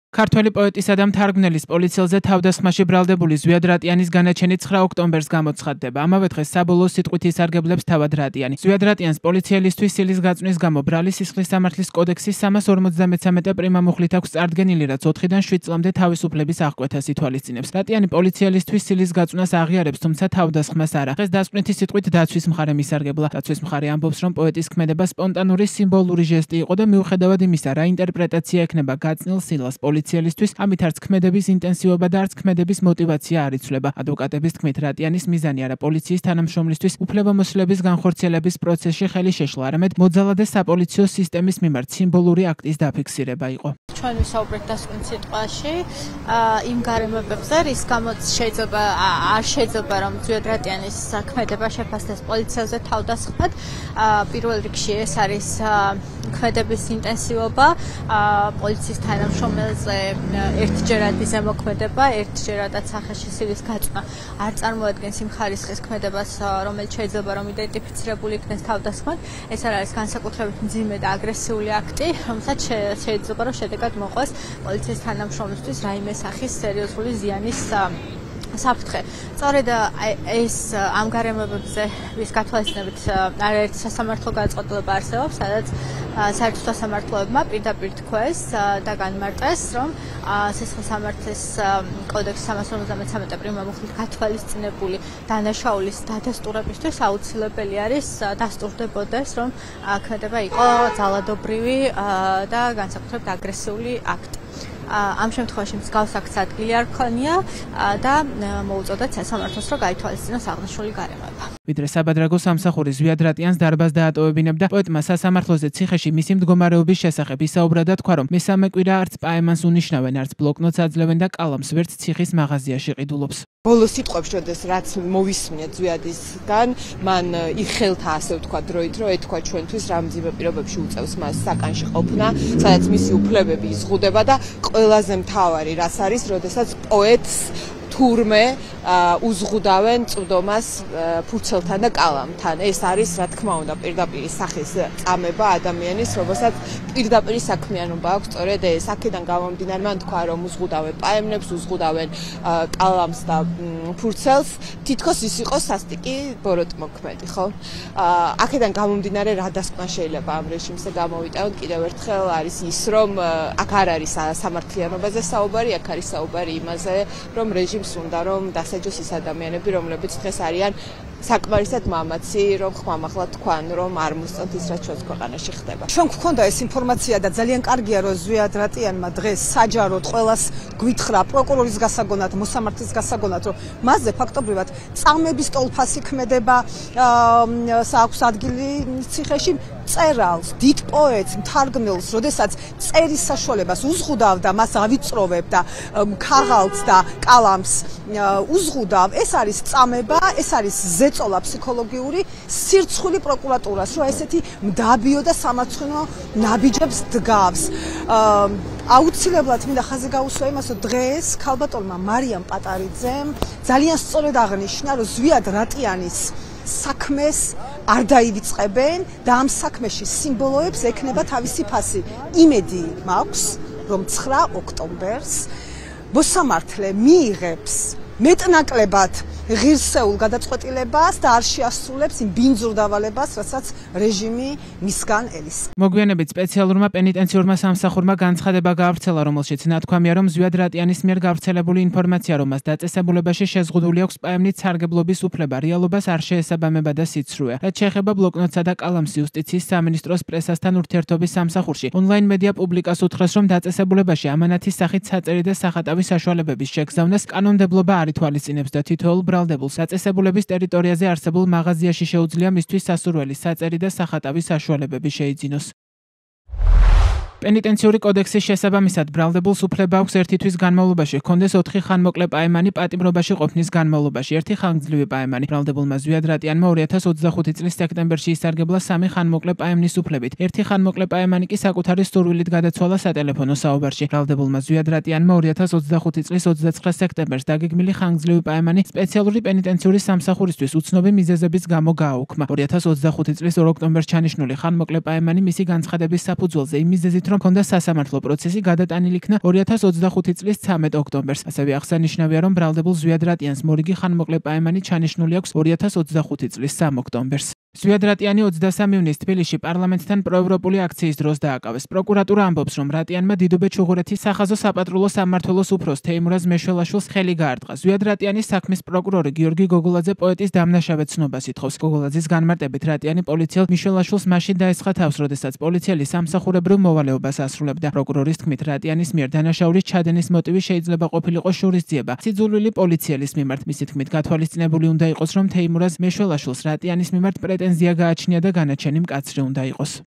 ქართველი პოეტისა და მთარგმნელის პოლიციელზე თავდასხმაში ბრალდებული ზვიად რატიანის განაჩენი 9 ოქტომბერს გამოცხადდება. ამავე დღეს საბოლოო სიტყვით ისარგებლებს თავად რატიანი. ზვიად რატიანს პოლიციელისთვის სილის გაწვნის გამო ბრალი სისხლის სამართლის კოდექსის 353 პრიმა მუხლით აქვს წარდგენილი, რაც 4-დან 7 წლამდე თავისუფლების აღკვეთას ითვალისწინებს. რატიანი პოლიციელისთვის სილის გაწვნას აღიარებს, თუმცა თავდასხმას არა. დღეს დასკვნითი სიტყვით დაცვის მხარე მისარგებლა. დაცვის მხარე ამბობს, რომ პოეტის ქმედება სპონტანური სიმბოლური ჟესტი იყო და მიუხედავად იმისა, რა ინტერპრეტაცია ექნება გაწნილ სილას პოლიციელისთვის, ამით არც ქმედების ინტენსივობა და არც ქმედების მოტივაცია არ იცვლება. ადვოკატების თქმით, რატიანის მიზანი არა პოლიციის თანამშრომლისთვის უფლებამოსილების განხორციელების პროცესში ხელი შეშლა, არამედ მოძალადე საპოლიციო სისტემის მიმართ სიმბოლური აქტის დაფიქსირება იყო. ჩვენ ვისაუბრეთ დასკვნით სიტყვაში იმ გარემოებებზე, რის გამოც შეიძლება არ შეიძლება რომ ზვიად რატიანის ქმედება შეფასდეს პოლიციაზე თავდასხმად. პირველ რიგში ეს არის ქმედების ინტენსივობა, პოლიციის თანამშრომელზე ერთჯერადი ზემოქმედება, ერთჯერადად სახეში სილის გაწვნა არ წარმოადგენს იმ ხარისხის ქმედებას, რომელიც შეიძლება რომ იდენტიფიცირებული იქნეს თავდასხმად. ეს არ არის განსაკუთრებით მძიმე და აგრესიული აქტი, რომელსაც შეიძლება რომ შედეგად მოყვეს პოლიციის თანამშრომლისთვის რაიმე სახის სერიოზული ზიანის საფრთხე. სწორედ ეს ამ გარემოებებზე ვის გათვალისწინებით არაერთი სასამართლო გადაწყვეტილება არსებობს, სადაც საერთო სასამართლოებმა პირდაპირ თქვეს და განმარტეს, რომ სისხლის სამართლის კოდექსის 353 პრიმა მუხლით გათვალისწინებული დანაშაულის დადასტურებისთვის აუცილებელი არის დასტურდებოდეს, რომ ქმედება იყო ძალადობრივი და განსაკუთრებით აგრესიული აქტი. ამ შემთხვევაში მსგავს აქტს ადგილი არ ჰქონია და მოუწოდეთ სასამართლოს, რომ გაითვალისწინოს აღნიშნული გარემოება. ვიდრე საბადრაგო სამსახური ზვიად რატიანს დარბაზს დაატოვებინებდა, პოეტმა სასამართლოზე ციხეში მისი მდგომარეობის შესახებ ისაუბრა და თქვა, რომ მესამე კვირა არც პაემანს უნიშნავენ, არც ბლოკნოტს აძლევენ და კალამს ვერც ციხის მაღაზიაში ყიდულობს. ბოლო სიტყვებში, როდეს რაც მოვისმინეთ ზვიადისგან, მან იხელთა ასე ვთქვა დროით, რომ ეთქვა ჩვენთვის რა მძიმე პირობებში უწევს მას საკანში ყოფნა, სადაც მისი უფლებები იზღუდება და ყველაზე მთავარი რაც არის, როდესაც პოეტს თურმე უზღუდავენ წვდომას ფურცელთან და კალამთან. ეს არის, რა თქმა უნდა, პირდაპირ სახის წამება ადამიანის, რომელსაც პირდაპირ საქმიანობა აქვს, სწორედ ეს. აქედან გამომდინარე, მან თქვა, რომ უზღუდავენ პაემნებს, უზღუდავენ კალამს და ფურცელს, თითქოს ის იყო სასტიკი ბოროტმოქმედი, ხო? აქედან გამომდინარე, რა დასკვნა შეიძლება ამ რეჟიმზე გამოვიტანოთ, კიდევ ერთხელ არის ის, რომ აქ არ არის სამართლიანობაზე საუბარი, აქ არის საუბარი იმაზე, რომ რეჟიმს უნდა რომ დასაჯოს ის ადამიანები, რომლებიც დღეს არიან საკმარისად მამაცი, რომ ხმამაღლა თქვან, რომ არ მოსწონთ ის, რაც ჩვენს ქვეყანაში ხდება. ჩვენ გვქონდა ეს ინფორმაცია და ძალიან კარგია, რომ ზვიად რატიანმა დღეს საჯაროდ ყველას გვითხრა პროკურორის გასაგონად, მოსამართლის გასაგონად, რომ მასზე ფაქტობრივად წამების ტოლფასი ქმედება აქვს ადგილი ციხეში. წერალს, დიდ პოეტს, მთარგმნელს, როდესაც წერის საშუალებას უზღუდავდა, მას ავიწროვებდა, ქაღალდს და კალამს უზღუდავ, ეს არის წამება, ეს არის ზეწოლა ფსიქოლოგიური, სირცხვილი პროკურატურას, რომ ესეთი მდაბიო და სამარცხვინო ნაბიჯებს დგავს. აუცილებლად მინდა ხაზი გაუსვა იმას, რომ დღეს ქალბატონმა მარიამ პატარიძემ ძალიან სწორედ აღნიშნა, რომ ზვიად რატიანის საქმეს არ დაივიწყებენ და ამ საქმეში სიმბოლოებს ექნება თავისი ფასი. იმედი მაქვს, რომ 9 ოქტომბერს მოსამართლე მიიღებს მეტნაკლებად ღირსეულ გადაწყვეტილებას და არ შეასრულებს იმ ბინძურ დავალებას, რასაც რეჟიმი მისგან ელისყენს. მოგვიანებით სპეციალურმა პენიტენციურმა სამსახურმა განცხადება გაავრცელა, რომელშიც ნათქვამია, რომ ზვიად რატიანის მიერ გავრცელებული ინფორმაცია, რომ მას დაწესებულებაში შეზღუდული აქვს პაემნით სარგებლობის უფლება, რეალობას არ შეესაბამება და სიცრუეა. რაც შეეხება ბლოკნოტსა და კალამს იუსტიციის სამინისტროს პრესასთან ურთიერთობის სამსახურში, ონლაინ მედია პუბლიკას უთხრეს, რომ დაწესებულებაში ამანათის სახით საწერი და სახატავი საშუალებების შეგზავნას კანონმდებლობა არ ითვალისწინებს და თითოეულ ბრალდებულს დაწესებულების ტერიტორიაზე არსებულ მაღაზიაში შეუძლია მისთვის სასურველი საწერი და სახატავი საშუალებები შეიძინოს. პენიტენციური კოდექსის შესაბამისად ბრალდებულს უფლება აქვს ერთი თვის განმავლობაში ჰქონდეს 4 ხანმოკლე პაემანი პატიმრობაში ყოფნის განმავლობაში. ერთი ხანგრძლივი პაემანი ბრალდებულმა ზვიად რატიანმა 2025 წლის სექტემბერში ისარგებლა 3 ხანმოკლე პაემნის უფლებით. ერთი ხანმოკლე პაემანი კი საკუთარი სტურვილით გადაცვალა სატელეფონო საუბარში. ბრალდებულმა ზვიად რატიანმა 2025 წლის 29 სექტემბერს დაგეგმილი ხანგრძლივი პაემანი სპეციალური პენიტენციური სამსახურისთვის უცნობი მიზეზების გამო გააუქმა. 2025 წლის 2 ოქტომბერს ჩანიშნული ხანმოკლე პაემანი მისი განცხადების საფუძველზე იმ მიზეზით რომ ჰქონდა სასამართლო პროცესი გადატანილი იქნა 2025 წლის 13 ოქტომბერს. ასევე აღსანიშნავია, რომ ბრალდებულ ზვიად რატიანს მორიგი ხანმოკლე პაემანი ჩანიშნული აქვს 2025 წლის 3 ოქტომბერს. ზვიად რატიანი 23 ივნისს თბილისში პარლამენტთან პროევროპული აქციის დროს დააკავეს. პროკურატურა ამბობს, რომ რატიანმა დიდუბე-ჩუღურეთის სახაზო საპატრულო სამმართველოს უფროს თეიმურაზ მეშველაშვილს ხელი გაარტყა. ზვიად რატიანის საქმის პროკურორი გიორგი გოგოლაძე პოეტის დამნაშავედ ცნობას ითხოვს. გოგოლაძის განმარტებით რატიანი პოლიციელ მიშველაშვილს მაშინ დაესხა თავს, როდესაც პოლიციელი სამსახურებრივ მოვალეობას ასრულებდა. პროკურორის თქმით, რატიანის მიერ დანაშაულის ჩადენის მოტივი შეიძლება ყოფილიყო შურისძიება. სიძულვილი პოლიციელის მიმართ. მისი თქმით, გათვალისწინებული უნდა იყოს, რომ თეიმურაზ მეშველაშვილს რატიანის მიმართ პრეტენზია გააჩნია და განაჩენი მკაცრი უნდა იყოს.